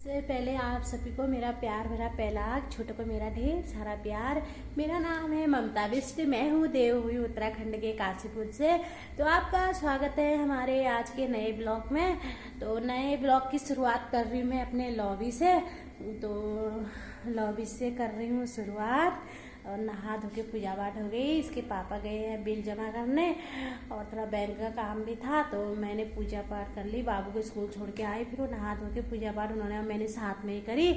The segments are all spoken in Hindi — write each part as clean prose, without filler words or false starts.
सबसे पहले आप सभी को मेरा प्यार भरा पहलाग, छोटों को मेरा ढेर सारा प्यार। मेरा नाम है ममता बिष्ट, मैं हूँ देवभूमि उत्तराखंड के काशीपुर से। तो आपका स्वागत है हमारे आज के नए ब्लॉग में। तो नए ब्लॉग की शुरुआत कर रही हूँ मैं अपने लॉबी से। तो लॉबी से कर रही हूँ शुरुआत। और नहा धो के पूजा पाठ हो गई। इसके पापा गए हैं बिल जमा करने और थोड़ा बैंक का काम भी था, तो मैंने पूजा पाठ कर ली। बाबू को स्कूल छोड़ के आई, फिर वो नहा धो के पूजा पाठ उन्होंने मैंने साथ में ही करी।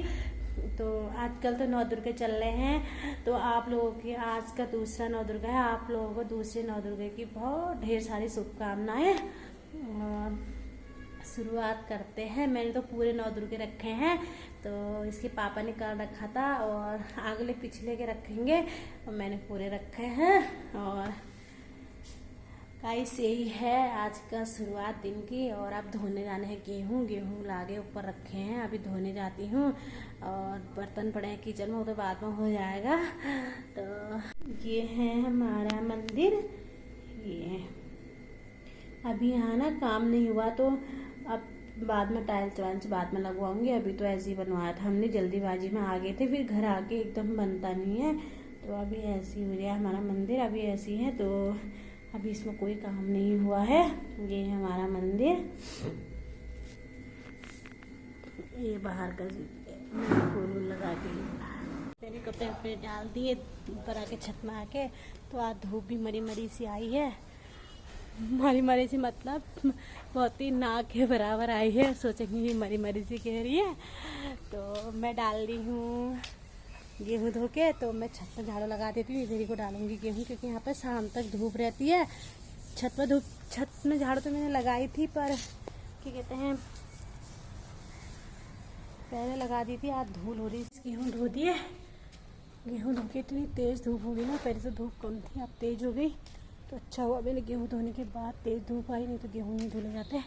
तो आजकल तो नौ दुर्गे चल रहे हैं, तो आप लोगों की आज का दूसरा नौ दुर्गा है। आप लोगों को दूसरे नौ दुर्गे की बहुत ढेर सारी शुभकामनाएं। और शुरुआत करते हैं। मैंने तो पूरे नौ दुर्गे रखे हैं, तो इसके पापा ने कर रखा था और अगले पिछले के रखेंगे, और मैंने पूरे रखे हैं। और गाइस यही है आज का शुरुआत दिन की। और अब धोने जाने हैं गेहूँ लागे ऊपर रखे हैं, अभी धोने जाती हूँ। और बर्तन पड़े हैं किचन में, वो तो बाद में हो जाएगा। तो ये है हमारा मंदिर। ये अभी यहाँ ना काम नहीं हुआ, तो अब बाद में टाइल्स वाइल्स बाद में लगवाऊंगी। अभी तो ऐसे ही बनवाया था हमने, जल्दीबाजी में आ गए थे, फिर घर आके एकदम बनता नहीं है। तो अभी ऐसी हो गया हमारा मंदिर, अभी ऐसी है। तो अभी इसमें कोई काम नहीं हुआ है। ये है हमारा मंदिर। ये बाहर का फूल लगा के मैंने कपड़े वपड़े डाल दिए ऊपर आके छत में आके। तो आज धूप भी मरी मरी सी आई है। मरी मरी सी मतलब बहुत ही नाक के बराबर आई है। सोचेंगे ये मरी मरी सी कह रही है। तो मैं डाल रही हूँ गेहूँ धो के। तो मैं छत पर झाड़ू लगा देती हूँ, इधर ही को डालूंगी गेहूँ, क्योंकि यहाँ पर शाम तक धूप रहती है। छत पर धूप, छत में झाड़ू तो मैंने लगाई थी, पर क्या कहते हैं पहले लगा दी थी, आज धूल हो रही। गेहूँ धो दिए। गेहूँ धो के इतनी तेज़ धूप हो गई ना, पहले तो धूप कम थी, अब तेज़ हो गई। तो अच्छा हुआ मैंने गेहूँ धोने के बाद तेज़ धूप आई, नहीं तो गेहूँ नहीं धुले जाते।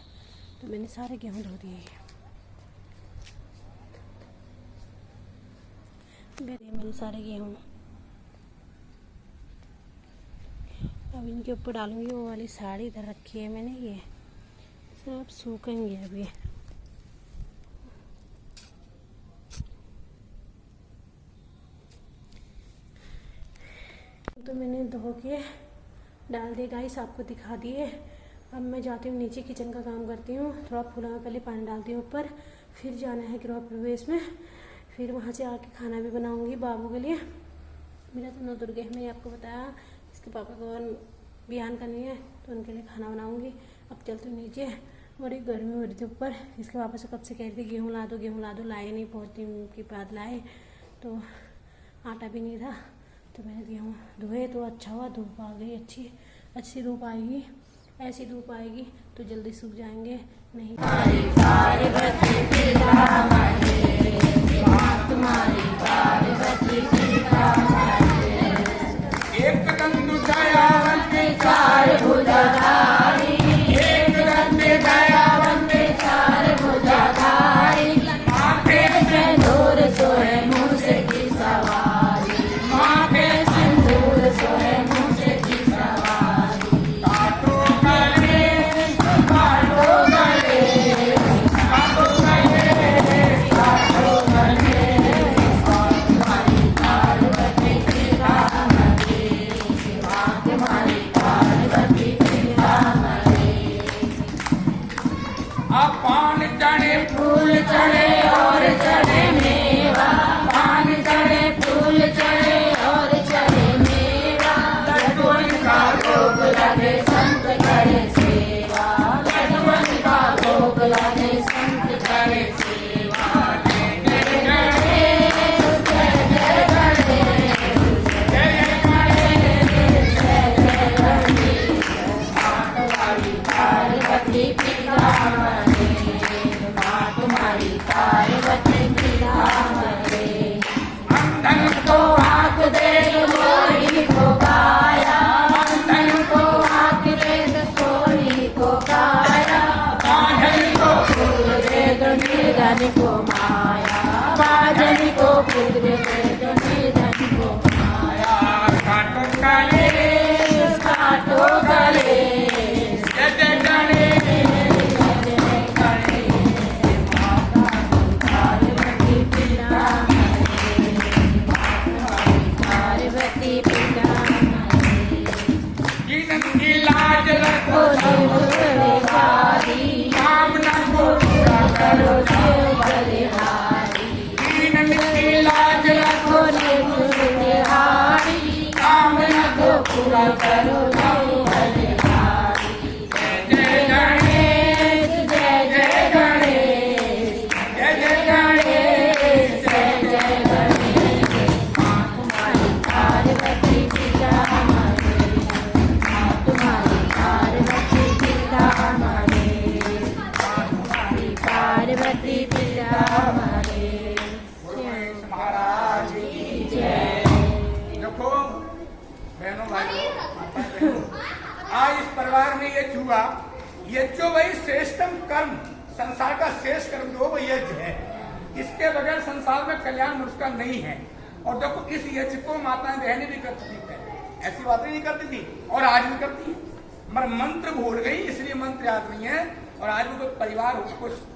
तो मैंने सारे गेहूँ धो दिए। मैंने सारे गेहूँ अब इनके ऊपर डालूंगी। वो वाली साड़ी इधर रखी है मैंने, ये सब सूखेंगे अभी। तो मैंने धो के डाल दिए गाइस, आपको दिखा दिए। अब मैं जाती हूँ नीचे, किचन का काम करती हूँ। थोड़ा फूलों में पहले पानी डालती हूँ ऊपर, फिर जाना है गृह प्रवेश में। फिर वहाँ से आके खाना भी बनाऊँगी बाबू के लिए। मेरा तो नौ दुर्गे है, मैंने आपको बताया। इसके पापा को बिहान करनी है, तो उनके लिए खाना बनाऊँगी। अब चलती हूँ नीचे। बड़ी गर्मी हो रही थी ऊपर। इसके पापा से कब से कह रही थी गेहूँ ला दो, गेहूँ ला दो, लाए नहीं। बहुत दिन के बाद लाए, तो आटा भी नहीं था। तो मैंने गेहूँ धोए, तो अच्छा हुआ धूप आ गई। अच्छी धूप आएगी। ऐसी धूप आएगी तो जल्दी सूख जाएंगे, नहीं को माया बाजन को पुत्र दे दो निधन को माया काटो गणेश काटो गणेश जय गणेश जय गणेश माता महाराज की जय। देखो बहनों भाइयों, आज इस परिवार में ये हुआ, ये जो वही श्रेष्ठतम कर्म, संसार का श्रेष्ठ कर्म जो वो यज्ञ है। इसके बगैर संसार में कल्याण मनुष्य का नहीं है। और देखो इस यज्ञ को माताएं बहनें भी करती थी, ऐसी बातें नहीं करती थी और आज भी करती है, मगर मंत्र भूल गई इसलिए मंत्र याद नहीं है। और आज भी कोई परिवार हो,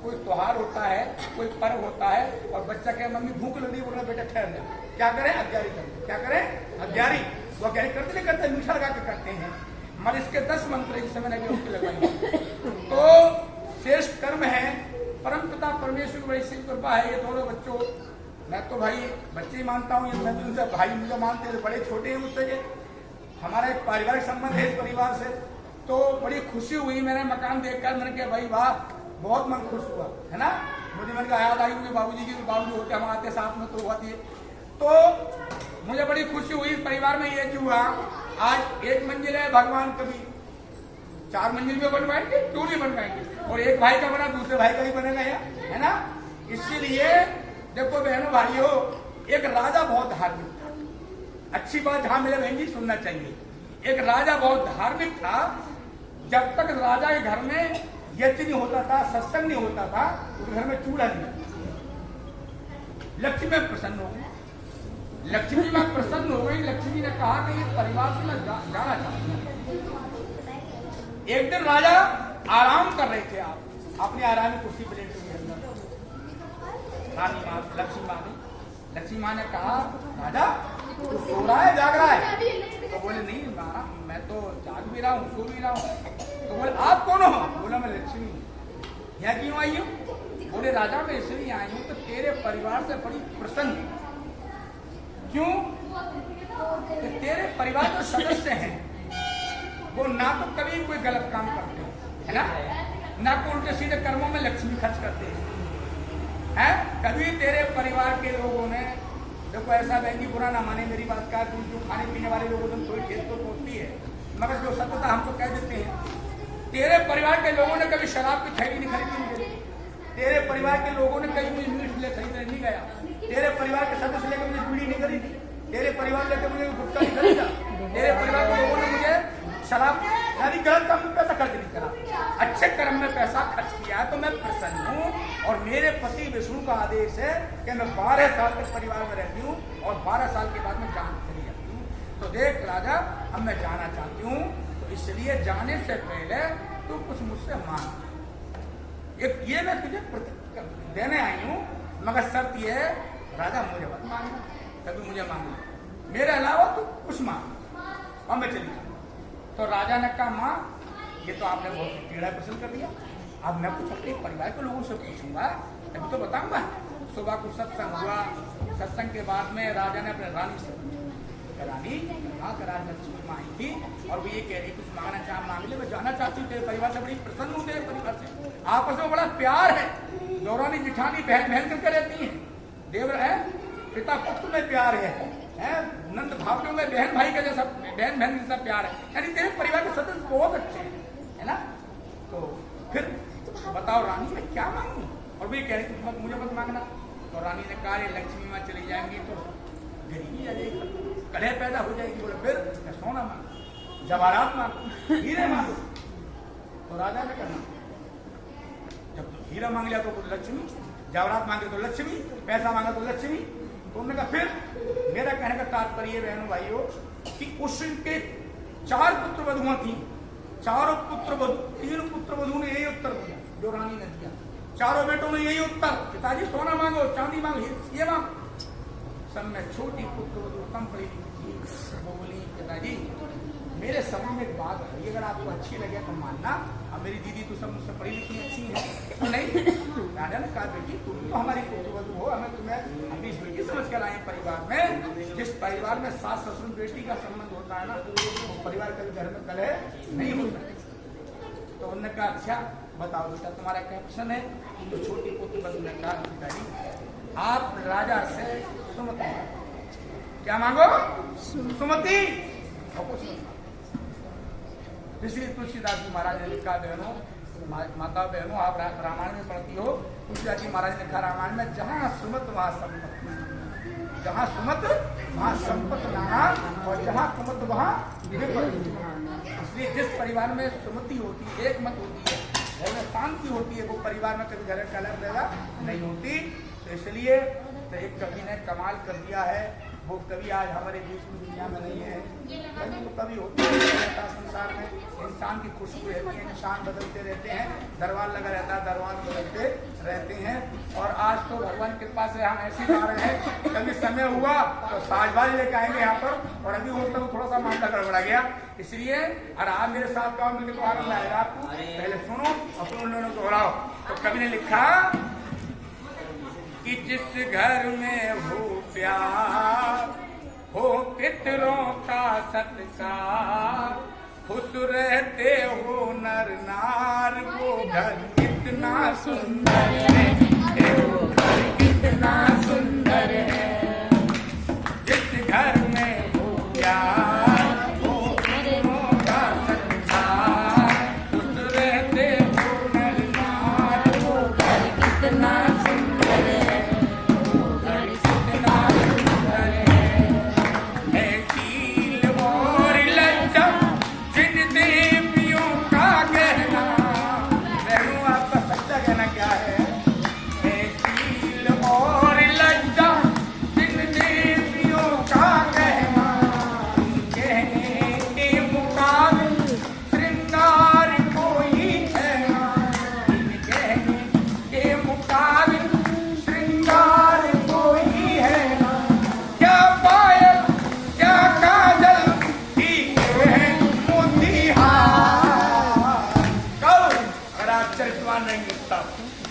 कोई त्योहार होता है, कोई पर्व होता है और बच्चा कहे मम्मी भूख लगी, बोल रहा बेटा ठहर जा, क्या करें अज्ञारी करते, क्या करें अज्ञारी, वो अज्ञारी करते नहीं करते, मीठा लगा के करते हैं। मगर इसके 10 मंत्र जिस समय उसकी लगाई तो श्रेष्ठ कर्म है। परम पिता परमेश्वर बड़ी सी कृपा है। ये दोनों बच्चों, मैं तो भाई बच्चे ही मानता हूँ, मैं तो उनसे भाई मुझे मानते हैं, बड़े छोटे हैं मुझसे, हमारा एक पारिवारिक संबंध है इस परिवार से। तो बड़ी खुशी हुई, मैंने मकान देखकर मैंने कहा भाई वाह, बहुत मन खुश हुआ है ना। मुझे मैंने कहा याद आई मुझे बाबूजी की, बाबूजी होते हम आते साथ में तो हुआ थी। तो मुझे बड़ी खुशी हुई इस परिवार में ये जो हुआ। आज 1 मंजिल है, भगवान कभी 4 मंजिल में बनवाएंगे, क्यों नहीं बनवाएंगे। और एक भाई का बना दूसरे भाई का ही बनेगा है ना। इसीलिए देखो बहनों भाइयों, एक राजा बहुत धार्मिक था। अच्छी बात जहां मिले बहन जी सुनना चाहिए। एक राजा बहुत धार्मिक था। जब तक राजा के घर में यज्ञ नहीं होता था, सत्संग नहीं होता था, उस घर में चूल्हा नहीं। लक्ष्मी में प्रसन्न हो गई, लक्ष्मी में प्रसन्न हो गई। लक्ष्मी ने कहा कि ये परिवार से मैं जाना चाहती हूँ। एक दिन राजा आराम कर रहे थे, आप अपनी आराम की कुर्सी पर लेटे हुए रानी माँ लक्ष्मी माँ ने कहा राजा तू सो रहा है जाग रहा है। तो बोले नहीं माँ मैं तो जाग भी रहा हूँ सो भी रहा हूँ। तो बोले आप कौन हो। बोला मैं लक्ष्मी हूँ। यहाँ क्यों आई हूँ। बोले राजा मैं इसलिए आई हूँ तो तेरे परिवार से बड़ी प्रसन्न। क्यों। कि तेरे परिवार जो सदस्य हैं वो ना तो कभी कोई गलत काम करते है ना कोई उल्टे सीधे कर्मों में लक्ष्मी खर्च करते हैं। कभी तेरे परिवार के लोगों ने, देखो ऐसा बहन बुरा ना माने मेरी बात का, जो खाने पीने वाले लोगों ने थोड़ी ठेस तो पहुंचती है, मगर जो सत्यता हमको कह देते हैं। तेरे परिवार के लोगों ने कभी शराब की थैली नहीं खरीदी, तेरे परिवार के लोगों ने कहीं मुझे मीट ले खरीदने नहीं गया, तेरे परिवार के सदस्य लेकर मुझे बीड़ी नहीं खरीदी, तेरे परिवार लेकर मुझे गुटखा नहीं खरीदा, तेरे परिवार के लोगों ने मुझे शराब यानी गलत काम में पैसा खर्च नहीं करा, अच्छे कर्म में पैसा खर्च किया तो मैं प्रसन्न हूँ। और मेरे पति विष्णु का आदेश है कि मैं 12 साल तक परिवार में रहती हूँ और 12 साल के बाद मैं जान चली जाती हूँ। तो देख राजा अब मैं जाना चाहती हूँ, तो इसलिए जाने से पहले तू कुछ मुझसे मांग। ये मैं तुझे देने आई हूँ, मगर शर्त ये है राजा मुझे मत मांगना, कभी मुझे मांगना, मेरे अलावा तू कुछ मांग और मैं चली जाऊँ। तो राजा ने कहा माँ ये तो आपने बहुत टेढ़ा प्रश्न कर दिया, अब मैं कुछ अपने परिवार के लोगों से पूछूंगा तभी तो बताऊंगा। सुबह को सत्संग हुआ, सत्संग के बाद में राजा ने अपने रानी से रानी लक्ष्मी माँ आई थी और वो ये कह रही कुछ मांगना चाह मांग ले, मैं जाना चाहती हूँ तेरे परिवार से, बड़ी प्रसन्न हूँ तेरे परिवार से, आपस में बड़ा प्यार है, दौरानी जिठानी बहन बहन करके रहती है, देवर है पिता पुत्र में प्यार है नंद भावों में बहन भाई का जैसा बहन बहन जैसा प्यार है, यानी तेरे परिवार के सदस्य बहुत अच्छे हैं है ना। तो फिर बताओ रानी मैं क्या मांगू, और भी कह रही थी मुझे मत मांगना। तो रानी ने कहा लक्ष्मी माँ चली जाएंगी तो गरीबी आ जाएगी, कलह पैदा हो जाएगी। बोले फिर मैं सोना मांगू, जवाहरात मांगू, हीरे मांगू। तो राजा ने कहना जब तो हीरा मांग लिया तो लक्ष्मी, जवाहरात मांगे तो लक्ष्मी, पैसा मांगा तो लक्ष्मी। तो उन्होंने कहा फिर मेरा कहने का तात्पर्य बहनों भाइयों कि उसके 4 पुत्र वधुआं थी, चारों पुत्र वधु 3 पुत्र वधु ने यही उत्तर दिया जो रानी ने दिया, चारों बेटों ने यही उत्तर, पिताजी सोना मांगो चांदी मांगो ये मांगो। सब में छोटी पुत्र वधु कम पड़ी थी, वो बोली पिताजी मेरे समझ में एक बात है, अगर आपको अच्छी लगे तो मानना, अब मेरी दीदी तो सब मुझसे पढ़ी लिखी अच्छी है तो नहीं। राजा ने कहा बेटी तुम तो हमारी पुत्र वधु हो, हमें तुम्हें अपनी बेटी समझ कर आए परिवार में। जिस परिवार में सास ससुर बेटी का संबंध होता है ना तो परिवार के घर में कलह नहीं हो सकती। तो उन्होंने कहा अच्छा बताओ बेटा तुम्हारा क्या प्रश्न है। तो छोटी पुत्र वधु ने कहा पिताजी आप राजा से सुमति क्या मांगो, सुमति और कुछ नहीं। इसलिए तुलसीदास जी महाराज ने लिखा बहनों माता बहनों आप रामायण में पढ़ती हो तुलसीदास जी महाराज ने लिखा रामायण में, जहाँ सुमत वहाँ संपत, जहाँ सुमत वहाँ संपत नाना, और जहाँ कुमत वहाँ विपत। इसलिए जिस परिवार में सुमति होती है, एक मत होती है, घर में शांति होती है, वो परिवार में कभी घर कलह पैदा नहीं होती। तो इसलिए तो एक कवि ने कमाल कर दिया है, वो कवि आज हमारे बीच में दुनिया में नहीं है। कभी तो कभी होता है संसार में, इंसान की खुशबू रहती है, इंसान बदलते रहते हैं, दरबार लगा रहता है, दरबार बदलते रहते हैं। और आज तो भगवान की कृपा से हम ऐसे गा रहे हैं, कभी समय हुआ तो साजबाज लेके आएंगे यहाँ पर, और अभी हो तो थोड़ा सा मामला गड़बड़ा गया। इसलिए और आप मेरे साथ गाओ, मिलकर तो आनंद आएगा आपको। पहले सुनो और फिर उन लोगों को दोहराओ। तो कवि ने लिखा कि जिस घर में हो प्यार, हो पितरों का सत्कार, खुश रहते हो नर नार, वो घर कितना सुंदर है, वो घर कितना सुंदर है। जिस घर में हो प्यार, हो पितरों का सत्कार, खुश रहते हो नर नार, वो घर कितना सुंदर है।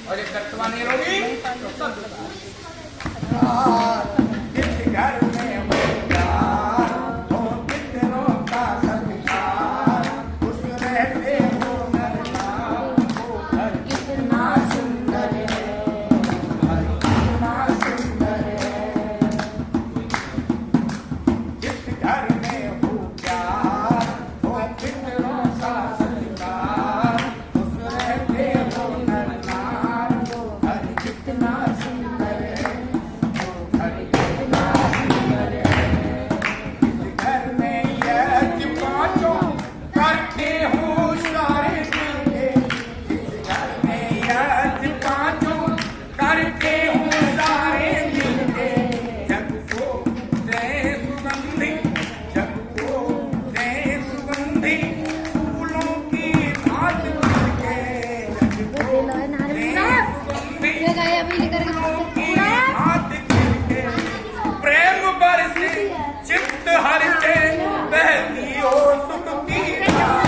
और एक कर्तवा नहीं रोगी तो सब जिस घर में हो प्यार, हो पितरों का सत्कार, खुश रहते हो नर नार, वो घर कितना सुंदर है, घर कितना सुंदर है। जिस घर में हो प्यार, हो पितरों का सत्कार, खुश रहते हो नर नार, वो घर कितना सुंदर है, वो घर कितना सुंदर है। इस घर में यज्ञ पांचों करते हो सारे मिलके, इस घर में यज्ञ पांचों करते हो सारे मिलके। जग को दे सुगंधि, जग को दे सुगंधि, फूलों की घाट मिलके। जग को दे सुगंधि, फूलों की घाट मिलके। प्रेम बरसे चित्त हरसे, बहती हो सुख की धार।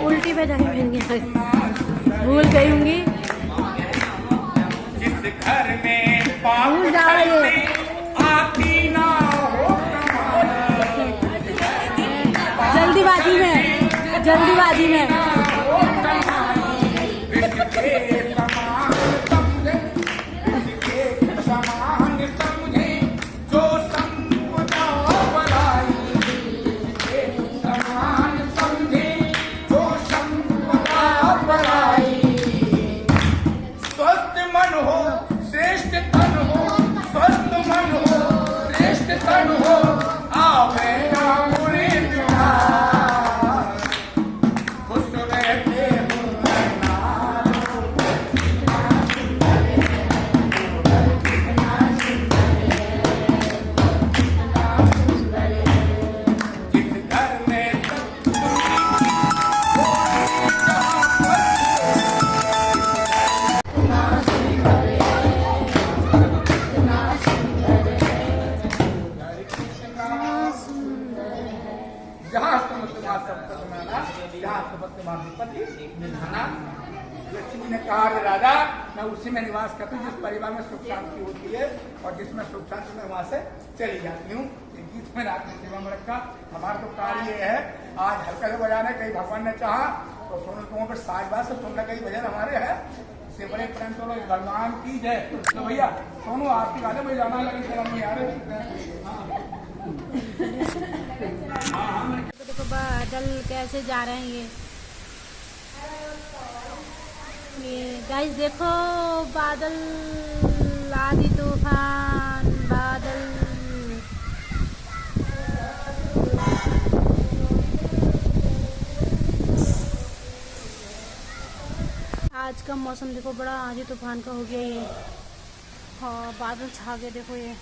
उल्टी पे जाएंगे, भूल गई होंगी। जिस घर में पाप भूल जा रही है। चलते आती ना हो कमाल, जल्दीबाजी में, जल्दीबाजी में। हो कमाल। विष के समान समझे, विष के समान समझे, जो संपदा बलाई। विष के समान समझे, जो संपदा बलाई। स्वस्थ मन हो, श्रेष्ठ तन हो, स्वस्थ मन हो, श्रेष्ठ तन हो, आवे ना बुरे विचार। खुश रहते हो नर नार, जिस घर में जहाँ तुम्हारा संपत्ति माना, जहाँ संपत्ति विपत्ति निधाना। लक्ष्मी ने कहा रे राजा, मैं उसी में निवास करती हूँ जिस परिवार में सुख शांति होती है, और जिसमें सुख शांति में वहां से चली जाती हूँ। उनकी तो मैंने आपकी सेवा में रखा। हमारा तो कार्य ये है आज हल्का से बजाना, कहीं भगवान ने चाहा तो सोनू तुम पर साजबाज से सुनने का ही भजन हमारे है, इससे बड़े प्रेम तो भगवान की जय। तो भैया सोनू आपकी गाने में जाना लगे शर्म नहीं आ रहे। देखो बादल कैसे जा रहे हैं ये गाइस, देखो बादल, आंधी तूफान बादल। आज का मौसम देखो बड़ा आंधी तूफान का हो गया ये। हाँ बादल छा गए देखो ये।